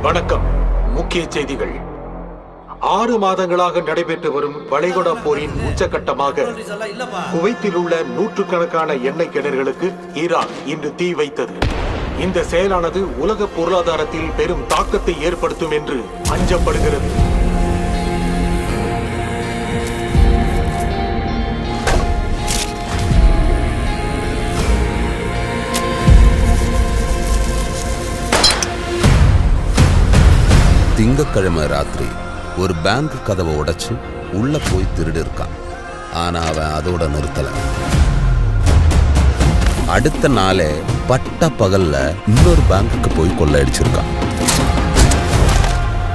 வணக்கம். முக்கிய செய்திகள். 6 மாதங்களாக நடைபெற்று வரும் வளைகுடா போரின் உச்சகட்டமாக குவைத்தில் உள்ள நூற்றுக்கணக்கான எண்ணெய் கிணறுகளுக்கு ஈரான் இன்று தீ வைத்தது. இந்த செயலானது உலக பொருளாதாரத்தில் பெரும் தாக்கத்தை ஏற்படுத்தும் என்று அஞ்சப்படுகிறது. திங்கக்கிழமை ராத்திரி ஒரு பேங்க் கதவை உடைச்சு உள்ள போய் திருடி இருக்கான். ஆனா அவன் அதோட நிறுத்தல. அடுத்த நாளே பட்ட பகல்ல இன்னொரு பேங்குக்கு போய் கொள்ளையடிச்சிருக்கான்.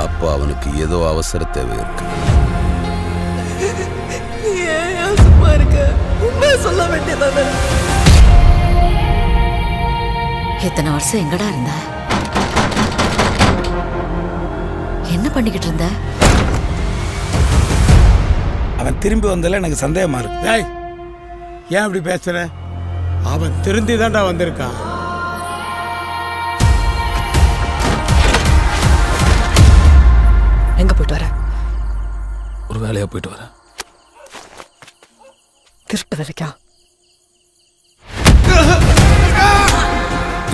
அப்போ அவனுக்கு ஏதோ அவசர தேவை இருக்கு. சொல்ல வேண்டியதானே? இத்தனை வருஷம் எங்கடா இருந்த? என்ன பண்ணிக்கிட்டு இருந்த? அவன் திரும்பி வந்ததில் எனக்கு சந்தேகமா இருக்கு. ஏன் அப்படி பேசுற? அவன் திருந்தி தான்டா வந்திருக்கான். எங்க போயிட்டு வர? ஒரு வேலையா போயிட்டு வரேன். திருட்டு வரைக்கும்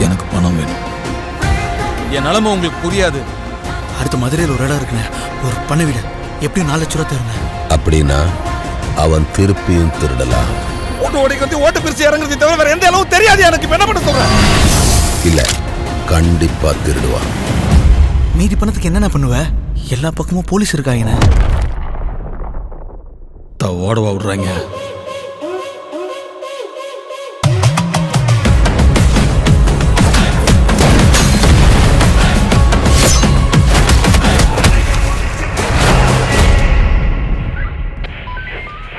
எனக்கு பணம் வேணும். என் நிலைமை உங்களுக்கு புரியாது. அடுத்த மதுரையில் ஒரு இடம் இருக்குண்ணே, ஒரு பண்ண வீடு. எப்படியும் 4 லட்சம் ரூபா தருங்க. அப்படின்னா அவன் திருப்பியும் திருடலாம். ஓட்டு ஓடி வந்து ஓட்டு பிரிச்சு இறங்குறது தவிர வேற எந்த அளவு தெரியாது எனக்கு. என்ன பண்ண சொல்றேன்? இல்ல, கண்டிப்பா திருடுவான். மீதி பணத்துக்கு என்னென்ன பண்ணுவ? எல்லா பக்கமும் போலீஸ் இருக்காங்கண்ணே. ஓடவா விடுறாங்க.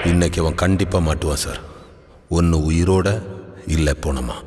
இன்னைக்கு அவன் கண்டிப்பா மாட்டுவான் சார். ஒன்னு உயிரோட இல்ல போனமா.